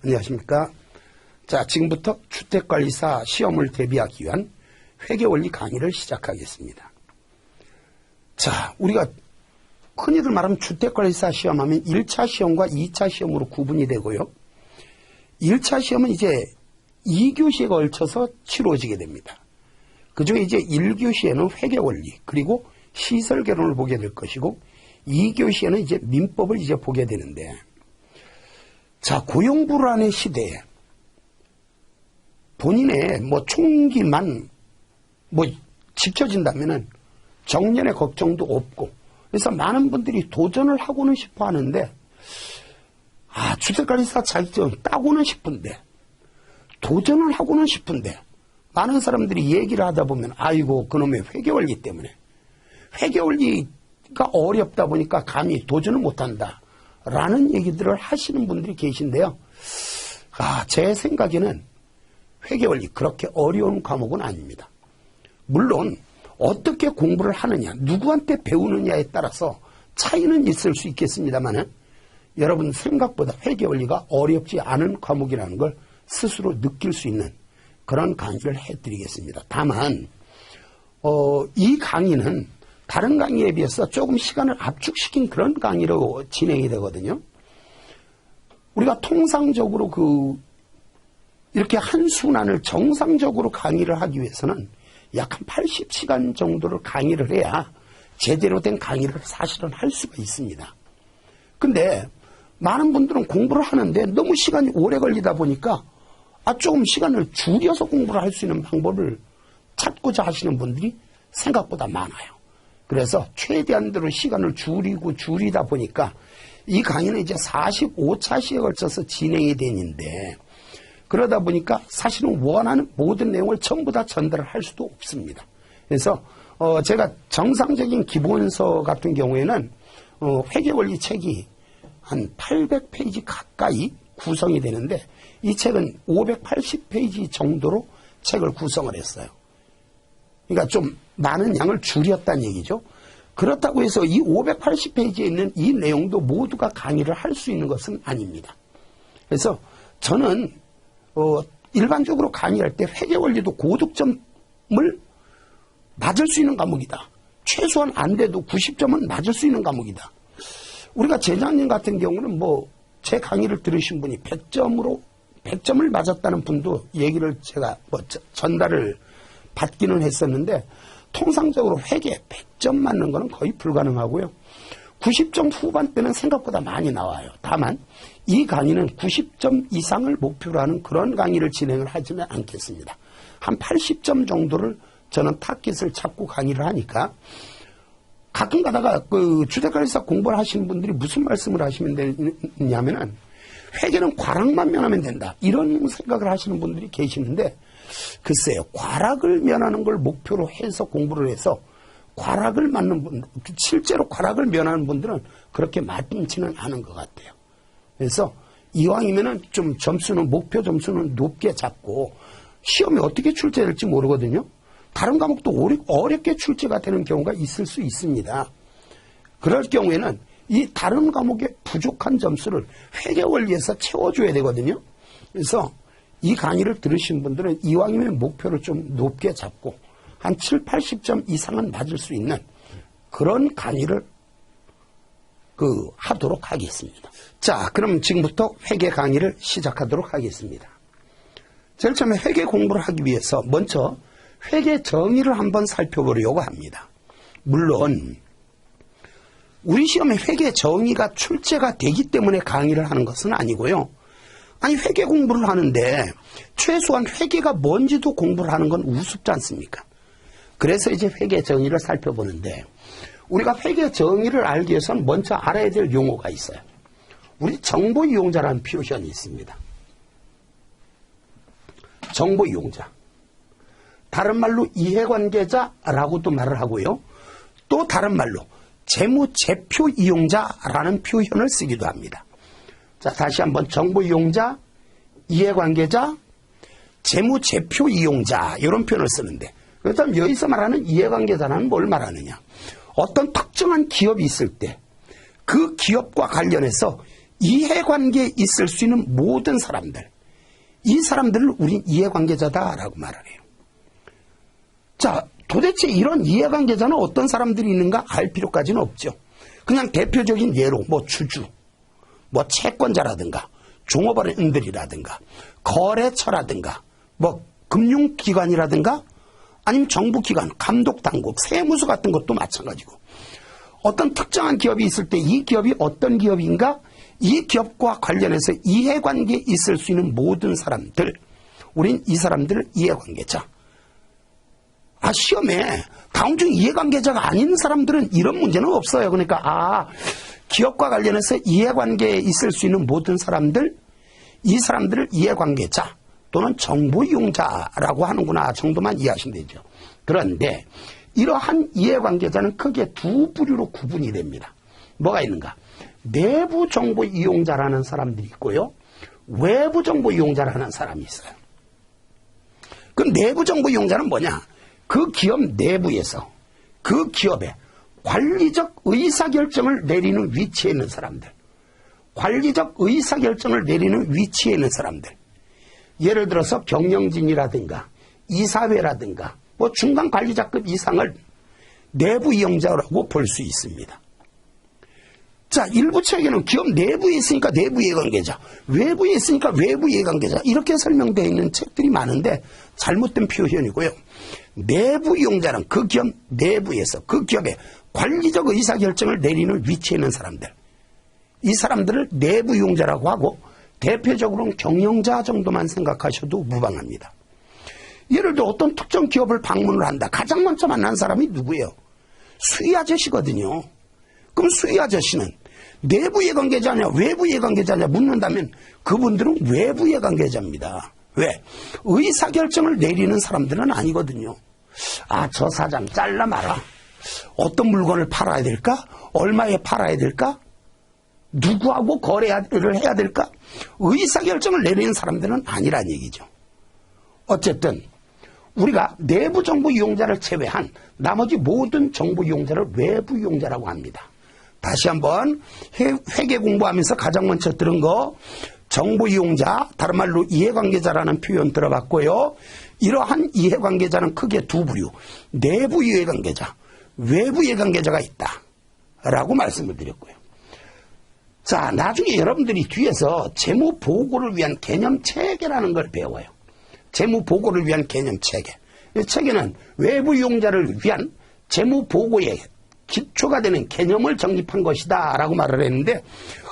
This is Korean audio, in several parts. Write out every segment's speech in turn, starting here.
안녕하십니까. 자, 지금부터 주택관리사 시험을 대비하기 위한 회계원리 강의를 시작하겠습니다. 자, 우리가 흔히들 말하면 주택관리사 시험하면 1차 시험과 2차 시험으로 구분이 되고요. 1차 시험은 이제 2교시에 걸쳐서 치러지게 됩니다. 그중에 이제 1교시에는 회계원리 그리고 시설개론을 보게 될 것이고 2교시에는 이제 민법을 이제 보게 되는데, 자, 고용불안의 시대에 본인의 총기만 지켜진다면은 정년의 걱정도 없고, 그래서 많은 분들이 도전을 하고는 싶어 하는데, 주택관리사 자격증 따고는 싶은데, 도전을 하고는 싶은데, 많은 사람들이 얘기를 하다 보면, 아이고, 그놈의 회계원리 때문에, 회계원리가 어렵다 보니까 감히 도전을 못한다 라는 얘기들을 하시는 분들이 계신데요. 제 생각에는 회계원리 그렇게 어려운 과목은 아닙니다. 물론 어떻게 공부를 하느냐, 누구한테 배우느냐에 따라서 차이는 있을 수 있겠습니다만, 여러분 생각보다 회계원리가 어렵지 않은 과목이라는 걸 스스로 느낄 수 있는 그런 강의를 해드리겠습니다. 다만 이 강의는 다른 강의에 비해서 조금 시간을 압축시킨 그런 강의로 진행이 되거든요. 우리가 통상적으로 이렇게 한 순환을 정상적으로 강의를 하기 위해서는 약 한 80시간 정도를 강의를 해야 제대로 된 강의를 사실은 할 수가 있습니다. 근데 많은 분들은 공부를 하는데 너무 시간이 오래 걸리다 보니까 조금 시간을 줄여서 공부를 할 수 있는 방법을 찾고자 하시는 분들이 생각보다 많아요. 그래서 최대한대로 시간을 줄이다 보니까 이 강의는 이제 45차시에 걸쳐서 진행이 되는데, 그러다 보니까 사실은 원하는 모든 내용을 전부 다 전달을 할 수도 없습니다. 그래서 제가 정상적인 기본서 같은 경우에는 회계원리 책이 한 800페이지 가까이 구성이 되는데, 이 책은 580페이지 정도로 책을 구성을 했어요. 그러니까 좀 많은 양을 줄였다는 얘기죠. 그렇다고 해서 이 580페이지에 있는 이 내용도 모두가 강의를 할 수 있는 것은 아닙니다. 그래서 저는 일반적으로 강의할 때 회계원리도 고득점을 맞을 수 있는 과목이다. 최소한 안 돼도 90점은 맞을 수 있는 과목이다. 우리가 재작년 같은 경우는 제 강의를 들으신 분이 100점을 맞았다는 분도 얘기를 제가 전달을 받기는 했었는데, 통상적으로 회계 100점 맞는 거는 거의 불가능하고요. 90점 후반대는 생각보다 많이 나와요. 다만 이 강의는 90점 이상을 목표로 하는 그런 강의를 진행을 하지는 않겠습니다. 한 80점 정도를 저는 타깃을 잡고 강의를 하니까, 가끔 가다가 주택관리사 공부를 하시는 분들이 무슨 말씀을 하시면 되냐면은, 회계는 과락만 면하면 된다, 이런 생각을 하시는 분들이 계시는데, 글쎄요, 과락을 면하는 걸 목표로 해서 공부를 해서 과락을 맞는 분, 실제로 과락을 면하는 분들은 그렇게 많지는 않은 것 같아요. 그래서 이왕이면은 좀 목표 점수는 높게 잡고, 시험이 어떻게 출제될지 모르거든요. 다른 과목도 어렵게 출제가 되는 경우가 있을 수 있습니다. 그럴 경우에는 이 다른 과목의 부족한 점수를 회계원리에서 채워줘야 되거든요. 그래서 이 강의를 들으신 분들은 이왕이면 목표를 좀 높게 잡고 한 7, 80점 이상은 맞을 수 있는 그런 강의를 하도록 하겠습니다. 자, 그럼 지금부터 회계 강의를 시작하도록 하겠습니다. 제일 처음에 회계 공부를 하기 위해서 먼저 회계 정의를 한번 살펴보려고 합니다. 물론 우리 시험에 회계 정의가 출제가 되기 때문에 강의를 하는 것은 아니고요. 회계 공부를 하는데 최소한 회계가 뭔지도 공부를 하는 건 우습지 않습니까? 그래서 이제 회계 정의를 살펴보는데, 우리가 회계 정의를 알기 위해서는 먼저 알아야 될 용어가 있어요. 우리 정보 이용자라는 표현이 있습니다. 정보 이용자. 다른 말로 이해관계자라고도 말을 하고요. 또 다른 말로 재무제표 이용자라는 표현을 쓰기도 합니다. 자, 다시 한번 정보 이용자, 이해관계자, 재무제표 이용자, 이런 표현을 쓰는데, 그렇다면 여기서 말하는 이해관계자는 뭘 말하느냐? 어떤 특정한 기업이 있을 때 그 기업과 관련해서 이해관계에 있을 수 있는 모든 사람들, 이 사람들을 우린 이해관계자다라고 말을 해요. 자, 도대체 이런 이해관계자는 어떤 사람들이 있는가 알 필요까지는 없죠. 그냥 대표적인 예로 뭐 주주, 뭐 채권자라든가 종업원들이라든가 거래처라든가 뭐 금융기관이라든가 아니면 정부기관, 감독당국, 세무서 같은 것도 마찬가지고 어떤 특정한 기업이 있을 때 이 기업이 어떤 기업인가 이 기업과 관련해서 이해관계에 있을 수 있는 모든 사람들, 우린 이 사람들을 이해관계자. 시험에 다음 중 이해관계자가 아닌 사람들은 이런 문제는 없어요. 그러니까 기업과 관련해서 이해관계에 있을 수 있는 모든 사람들, 이 사람들을 이해관계자 또는 정보이용자라고 하는구나 정도만 이해하시면 되죠. 그런데 이러한 이해관계자는 크게 두 부류로 구분이 됩니다. 뭐가 있는가? 내부 정보 이용자라는 사람들이 있고요. 외부 정보 이용자라는 사람이 있어요. 그 내부 정보 이용자는 뭐냐? 그 기업 내부에서 그 기업의 관리적 의사결정을 내리는 위치에 있는 사람들. 관리적 의사결정을 내리는 위치에 있는 사람들. 예를 들어서 경영진이라든가 이사회라든가 뭐 중간관리자급 이상을 내부 이용자라고 볼 수 있습니다. 자, 일부 책에는 기업 내부에 있으니까 내부 이해관계자, 외부에 있으니까 외부 이해관계자 이렇게 설명되어 있는 책들이 많은데 잘못된 표현이고요. 내부 이용자는 그 기업 내부에서 그 기업의 관리적 의사결정을 내리는 위치에 있는 사람들, 이 사람들을 내부 이용자라고 하고 대표적으로는 경영자 정도만 생각하셔도 무방합니다. 예를 들어 어떤 특정 기업을 방문을 한다. 가장 먼저 만난 사람이 누구예요? 수의 아저씨거든요. 그럼 수의 아저씨는 내부 이해관계자냐 외부 이해관계자냐 묻는다면 그분들은 외부 이해관계자입니다. 왜? 의사결정을 내리는 사람들은 아니거든요. 저 사장 잘라 마라. 어떤 물건을 팔아야 될까? 얼마에 팔아야 될까? 누구하고 거래를 해야 될까? 의사결정을 내리는 사람들은 아니란 얘기죠. 어쨌든 우리가 내부 정보 이용자를 제외한 나머지 모든 정보 이용자를 외부 이용자라고 합니다. 다시 한번 회계 공부하면서 가장 먼저 들은 거 정보 이용자, 다른 말로 이해관계자라는 표현 들어봤고요. 이러한 이해관계자는 크게 두 부류, 내부 이해관계자, 외부 이해관계자가 있다라고 말씀을 드렸고요. 자, 나중에 여러분들이 뒤에서 재무보고를 위한 개념체계라는 걸 배워요. 재무보고를 위한 개념체계. 이 체계는 외부 이용자를 위한 재무보고의 기초가 되는 개념을 정립한 것이다 라고 말을 했는데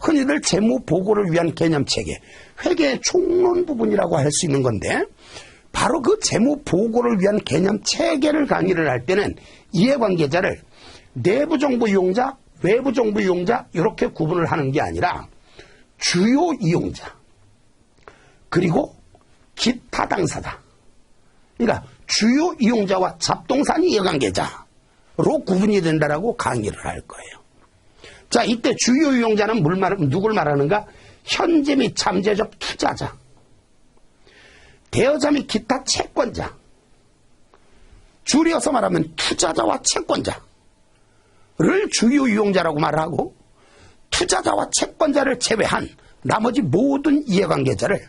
흔히들 재무보고를 위한 개념체계, 회계의 총론 부분이라고 할 수 있는 건데 바로 그 재무보고를 위한 개념체계를 강의를 할 때는 이해관계자를 내부정보 이용자, 외부정보 이용자 이렇게 구분을 하는 게 아니라 주요 이용자 그리고 기타 당사자, 그러니까 주요 이용자와 잡동사니 이해관계자로 구분이 된다라고 강의를 할 거예요. 자, 이때 주요 이용자는 누굴 말하는가? 현재 및 잠재적 투자자, 대여자 및 기타 채권자, 줄여서 말하면 투자자와 채권자를 주요 이용자라고 말하고 투자자와 채권자를 제외한 나머지 모든 이해관계자를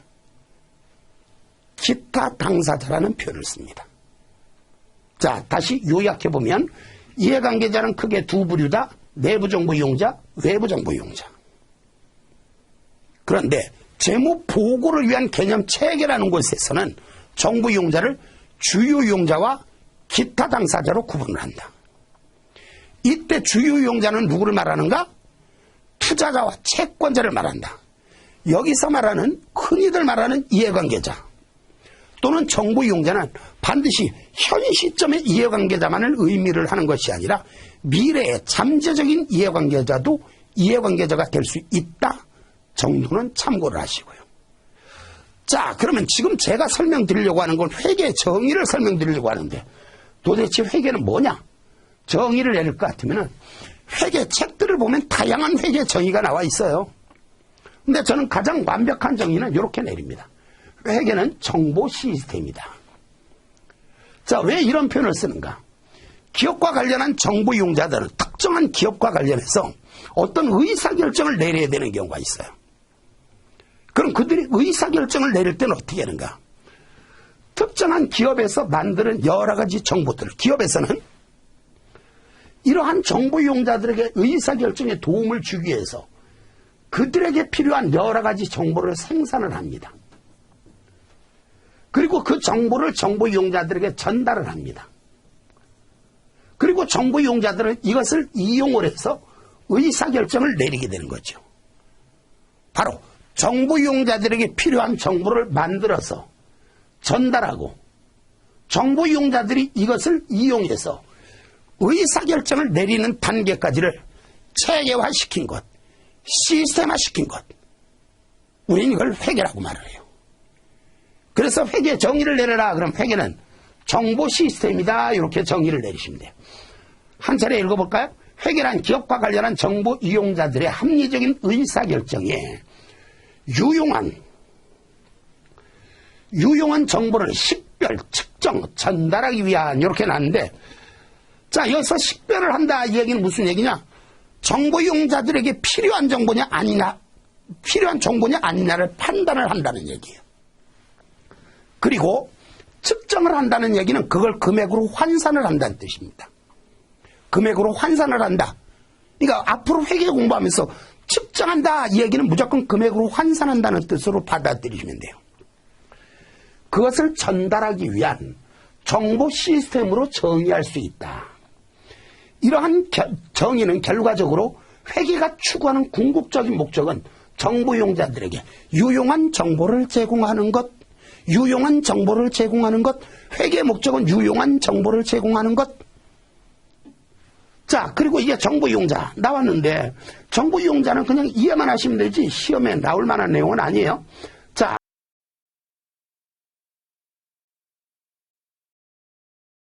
기타 당사자라는 표현을 씁니다. 자, 다시 요약해보면 이해관계자는 크게 두 부류다. 내부정보 이용자, 외부정보 이용자. 그런데 재무보고를 위한 개념체계라는 곳에서는 정보 이용자를 주요 이용자와 기타 당사자로 구분을 한다. 이때 주요 이용자는 누구를 말하는가? 투자자와 채권자를 말한다. 여기서 말하는 흔히들 말하는 이해관계자 또는 정보 이용자는 반드시 현 시점의 이해관계자만을 의미를 하는 것이 아니라 미래의 잠재적인 이해관계자도 이해관계자가 될 수 있다 정도는 참고를 하시고요. 자, 그러면 지금 제가 설명드리려고 하는 건 회계의 정의를 설명드리려고 하는데 도대체 회계는 뭐냐? 정의를 내릴 것 같으면 회계 책들을 보면 다양한 회계 정의가 나와 있어요. 근데 저는 가장 완벽한 정의는 이렇게 내립니다. 회계는 정보 시스템이다. 자, 왜 이런 표현을 쓰는가? 기업과 관련한 정보 이용자들은 특정한 기업과 관련해서 어떤 의사결정을 내려야 되는 경우가 있어요. 그럼 그들이 의사결정을 내릴 때는 어떻게 하는가? 특정한 기업에서 만드는 여러 가지 정보들, 기업에서는 이러한 정보 이용자들에게 의사결정에 도움을 주기 위해서 그들에게 필요한 여러 가지 정보를 생산을 합니다. 그리고 그 정보를 정보 이용자들에게 전달을 합니다. 그리고 정보 이용자들은 이것을 이용을 해서 의사결정을 내리게 되는 거죠. 바로 정보 이용자들에게 필요한 정보를 만들어서 전달하고 정보 이용자들이 이것을 이용해서 의사결정을 내리는 단계까지를 체계화시킨 것, 시스템화시킨 것. 우리는 이걸 회계라고 말을 해요. 그래서 회계 정의를 내려라. 그럼 회계는 정보 시스템이다. 이렇게 정의를 내리시면 돼요. 한 차례 읽어볼까요? 회계란 기업과 관련한 정보 이용자들의 합리적인 의사결정에 유용한 정보를 식별, 측정, 전달하기 위한 이렇게 나왔는데, 자, 여기서 식별을 한다 이 얘기는 무슨 얘기냐? 정보 이용자들에게 필요한 정보냐 아니냐, 필요한 정보냐 아니냐를 판단을 한다는 얘기예요. 그리고 측정을 한다는 얘기는 그걸 금액으로 환산을 한다는 뜻입니다. 금액으로 환산을 한다. 그러니까 앞으로 회계 공부하면서 측정한다 이 얘기는 무조건 금액으로 환산한다는 뜻으로 받아들이시면 돼요. 그것을 전달하기 위한 정보 시스템으로 정의할 수 있다. 이러한 정의는 결과적으로 회계가 추구하는 궁극적인 목적은 정보 이용자들에게 유용한 정보를 제공하는 것, 유용한 정보를 제공하는 것, 회계 목적은 유용한 정보를 제공하는 것. 자, 그리고 이게 정보 이용자 나왔는데 정보 이용자는 그냥 이해만 하시면 되지 시험에 나올 만한 내용은 아니에요.